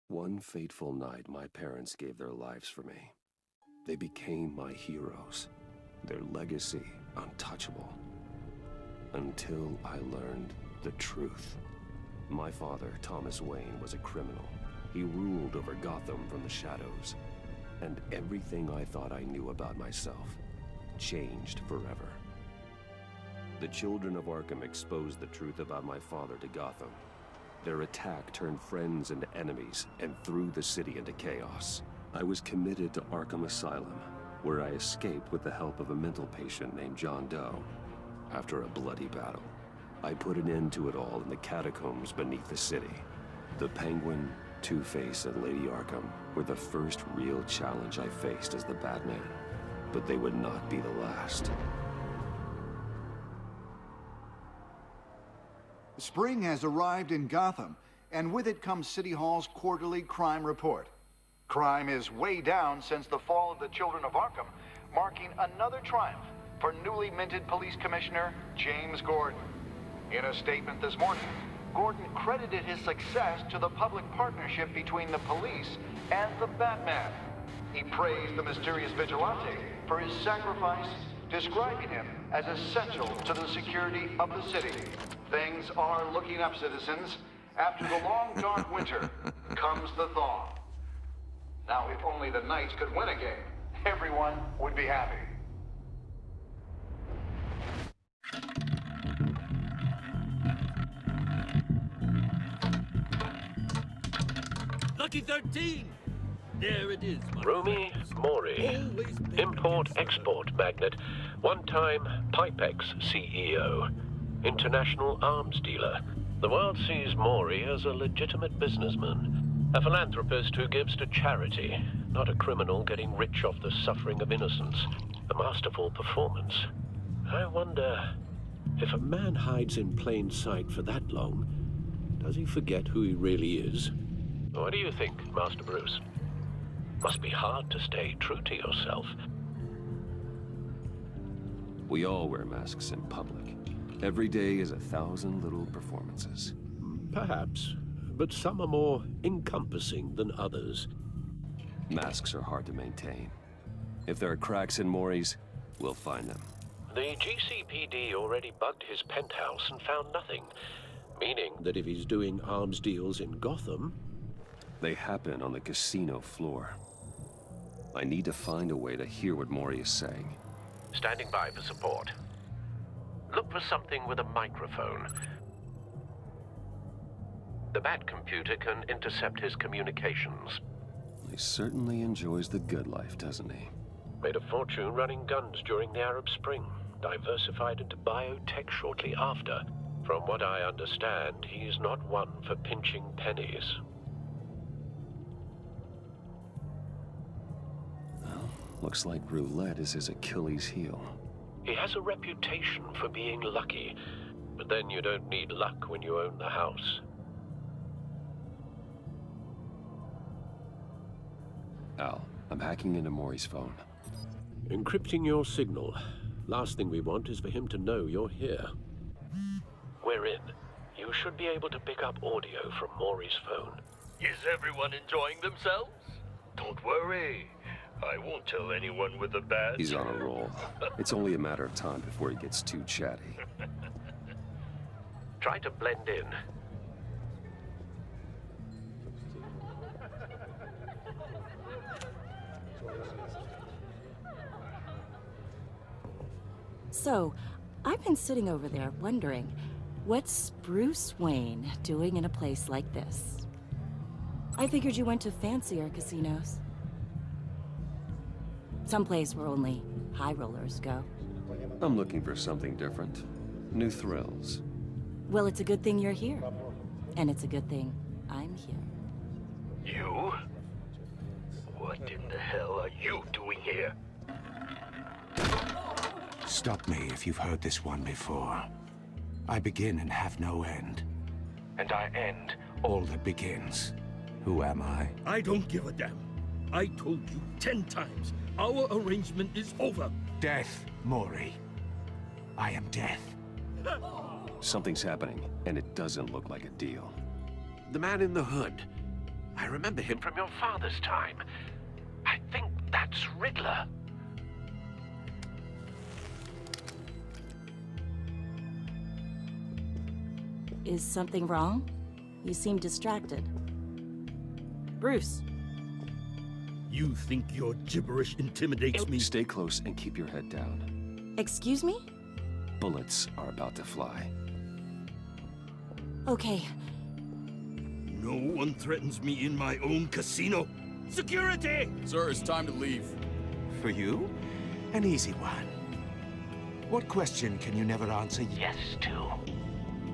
One fateful night, my parents gave their lives for me. They became my heroes, their legacy untouchable. Until I learned the truth. My father, Thomas Wayne, was a criminal. He ruled over Gotham from the shadows. And everything I thought I knew about myself changed forever. The children of Arkham exposed the truth about my father to Gotham. Their attack turned friends into enemies and threw the city into chaos. I was committed to Arkham Asylum, where I escaped with the help of a mental patient named John Doe. After a bloody battle, I put an end to it all in the catacombs beneath the city. The Penguin, Two-Face, and Lady Arkham were the first real challenge I faced as the Batman, but they would not be the last. Spring has arrived in Gotham, and with it comes City Hall's quarterly crime report. Crime is way down since the fall of the Children of Arkham, marking another triumph for newly minted Police Commissioner James Gordon. In a statement this morning, Gordon credited his success to the public partnership between the police and the Batman. He praised the mysterious vigilante for his sacrifice, describing him as essential to the security of the city. Things are looking up, citizens. After the long, dark winter comes the thaw. Now, if only the Knights could win a game, everyone would be happy. Lucky 13! There it is, Rumi Mori, import-export magnate, one-time Pipex CEO, international arms dealer. The world sees Mori as a legitimate businessman, a philanthropist who gives to charity, not a criminal getting rich off the suffering of innocence. A masterful performance. I wonder, if a man hides in plain sight for that long, does he forget who he really is? What do you think, Master Bruce? Must be hard to stay true to yourself. We all wear masks in public. Every day is 1,000 little performances. Perhaps, but some are more encompassing than others. Masks are hard to maintain. If there are cracks in Mori's, we'll find them. The GCPD already bugged his penthouse and found nothing, meaning that if he's doing arms deals in Gotham... They happen on the casino floor. I need to find a way to hear what Mori is saying. Standing by for support. Look for something with a microphone. The Bat computer can intercept his communications. He certainly enjoys the good life, doesn't he? Made a fortune running guns during the Arab Spring. Diversified into biotech shortly after. From what I understand, he's not one for pinching pennies. Well, looks like roulette is his Achilles heel. He has a reputation for being lucky, but then you don't need luck when you own the house. Al, I'm hacking into Mori's phone. Encrypting your signal. Last thing we want is for him to know you're here. We're in. You should be able to pick up audio from Mori's phone. Is everyone enjoying themselves? Don't worry. I won't tell anyone with a badge. He's on a roll. It's only a matter of time before he gets too chatty. Try to blend in. So, I've been sitting over there wondering, what's Bruce Wayne doing in a place like this? I figured you went to fancier casinos. Someplace where only high rollers go. I'm looking for something different. New thrills. Well, it's a good thing you're here. And it's a good thing I'm here. You? What in the hell are you doing here? Stop me if you've heard this one before. I begin and have no end. And I end all that begins. Who am I? I don't give a damn. I told you 10 times. Our arrangement is over. Death, Mori. I am death. Something's happening, and it doesn't look like a deal. The man in the hood. I remember him from your father's time. I think that's Riddler. Is something wrong? You seem distracted. Bruce. You think your gibberish intimidates me? Stay close and keep your head down. Excuse me? Bullets are about to fly. Okay. No one threatens me in my own casino. Security! Sir, it's time to leave. For you? An easy one. What question can you never answer yes to?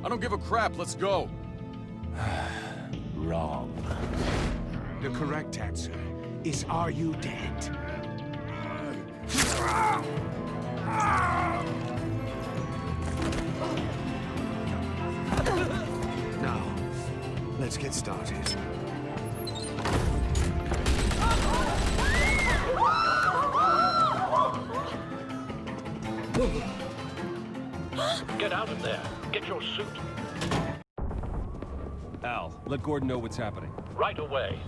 I don't give a crap, let's go. Wrong. The correct answer is, are you dead? Now, let's get started. Get out of there. Get your suit. Al, let Gordon know what's happening. Right away.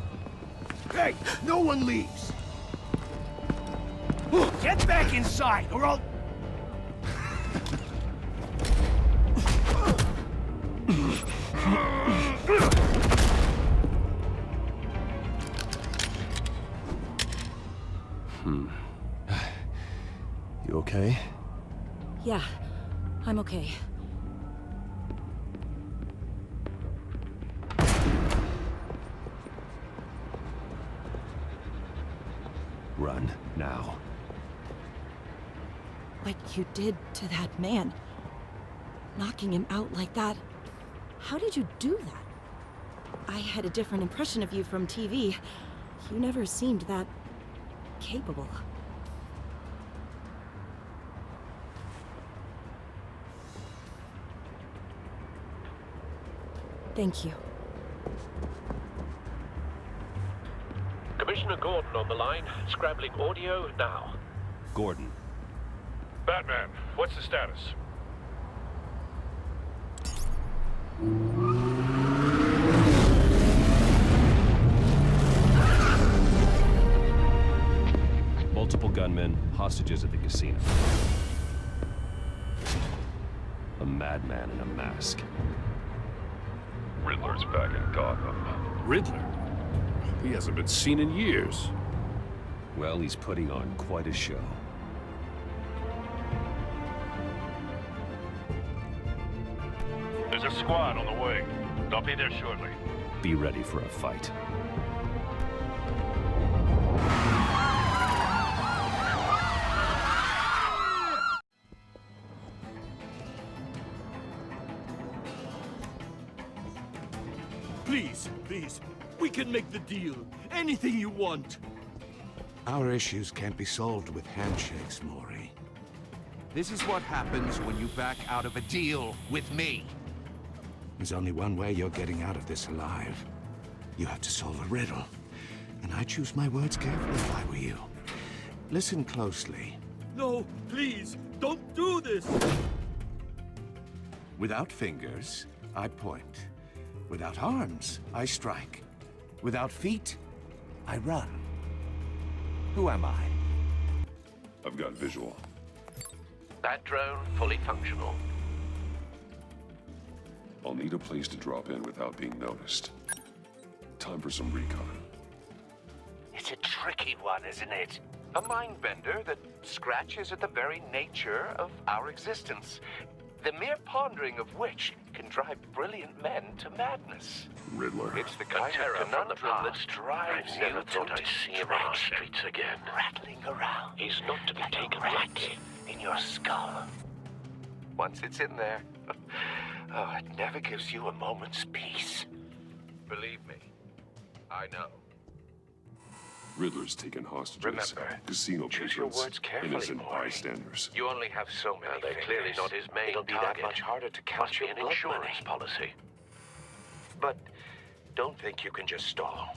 Hey, no one leaves! Get back inside, or I'll... You okay? Yeah, I'm okay. Run, now. What you did to that man, knocking him out like that, how did you do that? I had a different impression of you from TV. You never seemed that capable. Thank you. Commissioner Gordon on the line. Scrambling audio now. Gordon. Batman, what's the status? Multiple gunmen, hostages at the casino. A madman in a mask. Riddler's back in Gotham. Riddler? He hasn't been seen in years. Well, he's putting on quite a show. There's a squad on the way. They'll be there shortly. Be ready for a fight. Please, please, we can make the deal. Anything you want. Our issues can't be solved with handshakes, Maury. This is what happens when you back out of a deal with me. There's only one way you're getting out of this alive. You have to solve a riddle. And I choose my words carefully if I were you. Listen closely. No, please, don't do this! Without fingers, I point. Without arms, I strike. Without feet, I run. Who am I? I've got visual. Bat drone fully functional. I'll need a place to drop in without being noticed. Time for some recon. It's a tricky one, isn't it? A mind bender that scratches at the very nature of our existence. The mere pondering of which can drive brilliant men to madness. Riddler. It's the kind of conundrum that drives I never you thought to I'd see him on our streets again. rattling around. He's not to be like taken a rat lightly. in your skull. Once it's in there, oh, it never gives you a moment's peace. Believe me, I know. Riddler's taken hostages. Remember, casino choose your patrons, words carefully, innocent Maury. bystanders. You only have so many Now, they're fingers. clearly not his main It'll be target. that much harder to count Must be your an blood insurance money. policy. But don't think you can just stall.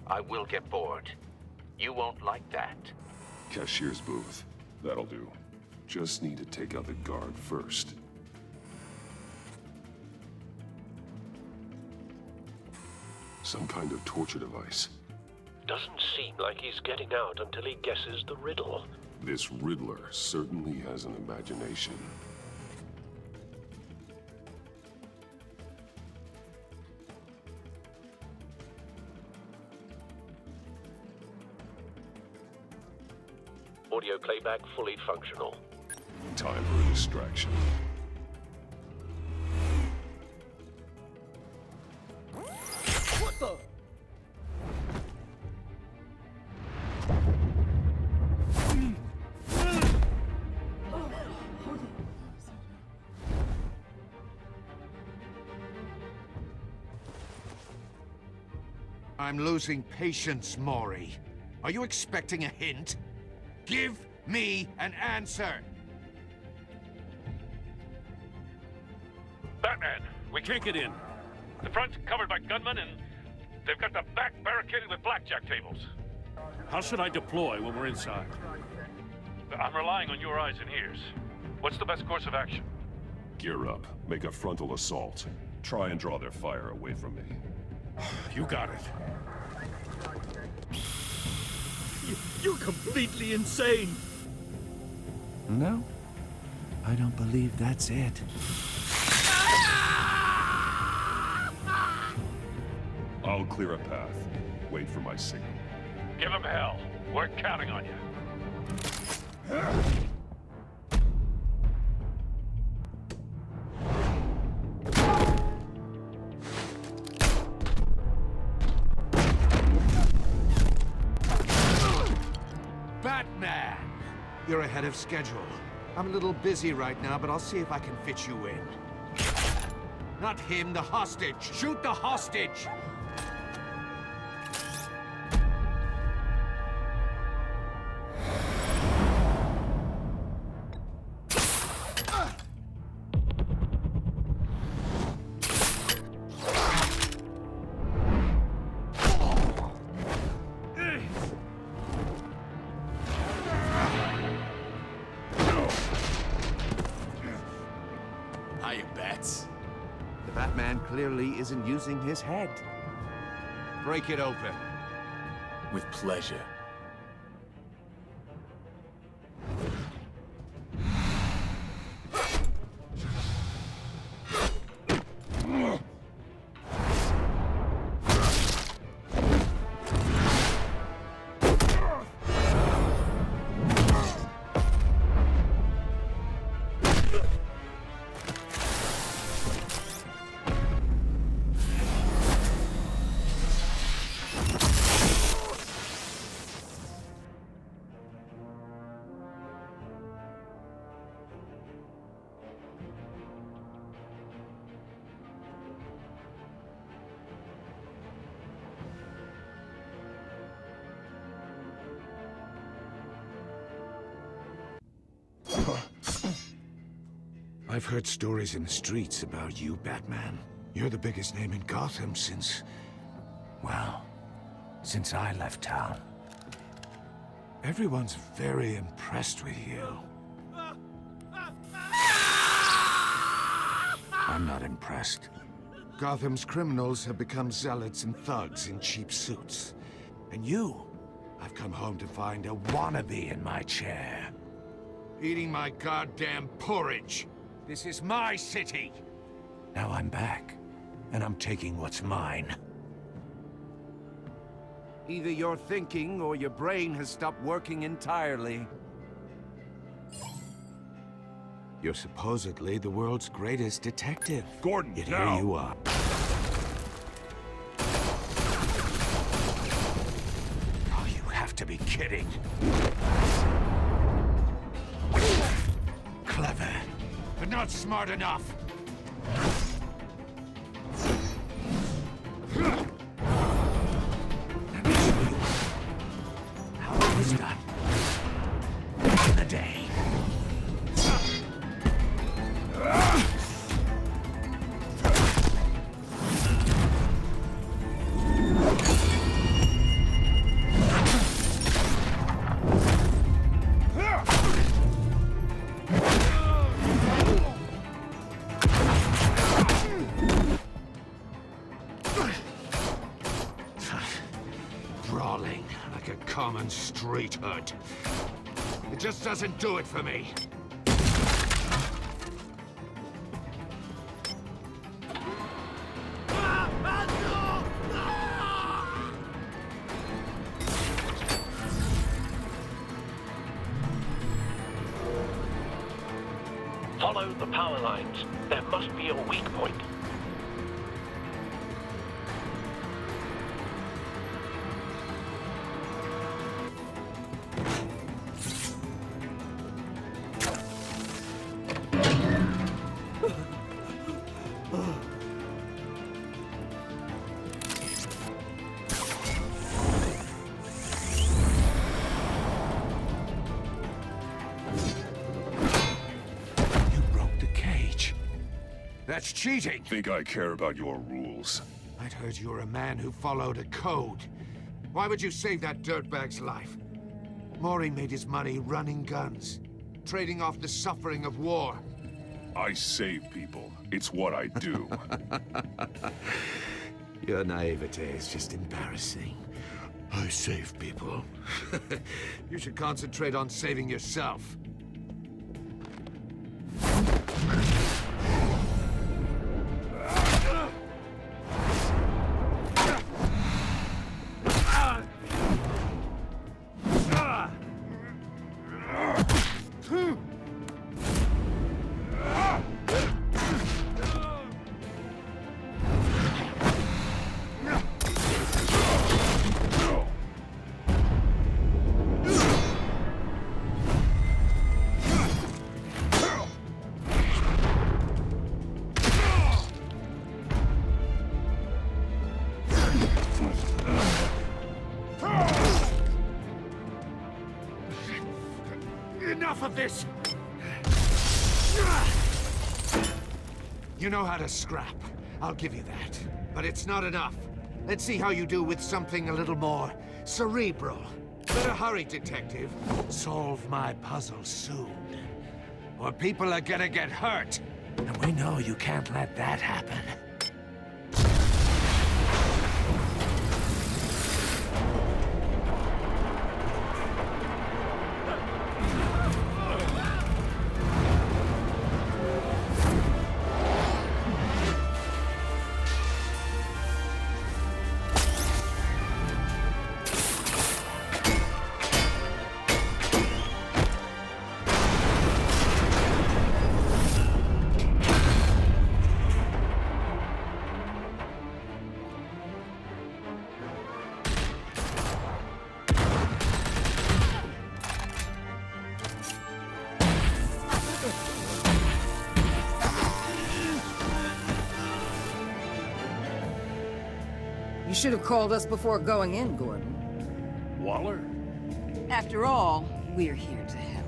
I will get bored. You won't like that. Cashier's booth. That'll do. Just need to take out the guard first. Some kind of torture device. Doesn't seem like he's getting out until he guesses the riddle. This Riddler certainly has an imagination. Audio playback fully functional. Time for a distraction. What the? I'm losing patience, Maury. Are you expecting a hint? Give me an answer! Batman, we can't get in. The front's covered by gunmen, and they've got the back barricaded with blackjack tables. How should I deploy when we're inside? I'm relying on your eyes and ears. What's the best course of action? Gear up. Make a frontal assault. Try and draw their fire away from me. You got it. You're completely insane! No, I don't believe that's it. I'll clear a path. Wait for my signal. Give him hell. We're counting on you. Batman! You're ahead of schedule. I'm a little busy right now, but I'll see if I can fit you in. Not him, the hostage! Shoot the hostage! Hiya, Bats. The Batman clearly isn't using his head. Break it open. With pleasure. I've heard stories in the streets about you, Batman. You're the biggest name in Gotham since... well, since I left town. Everyone's very impressed with you. I'm not impressed. Gotham's criminals have become zealots and thugs in cheap suits. And you, I've come home to find a wannabe in my chair. Eating my goddamn porridge. This is my city. Now I'm back, and I'm taking what's mine. Either you're thinking, or your brain has stopped working entirely. You're supposedly the world's greatest detective. Gordon, Yet now. here you are. Oh, you have to be kidding. Clever, but not smart enough. How it was done. In the day. brawling like a common street hood. It just doesn't do it for me. Follow the power lines. There must be a weak point. That's cheating! Think I care about your rules? I'd heard you were a man who followed a code. Why would you save that dirtbag's life? Mori made his money running guns, trading off the suffering of war. I save people. It's what I do. Your naivete is just embarrassing. I save people. You should concentrate on saving yourself. Enough of this! You know how to scrap. I'll give you that. But it's not enough. Let's see how you do with something a little more cerebral. Better hurry, detective. Solve my puzzle soon. Or people are gonna get hurt. And we know you can't let that happen. You should have called us before going in, Gordon. Waller? After all, we're here to help.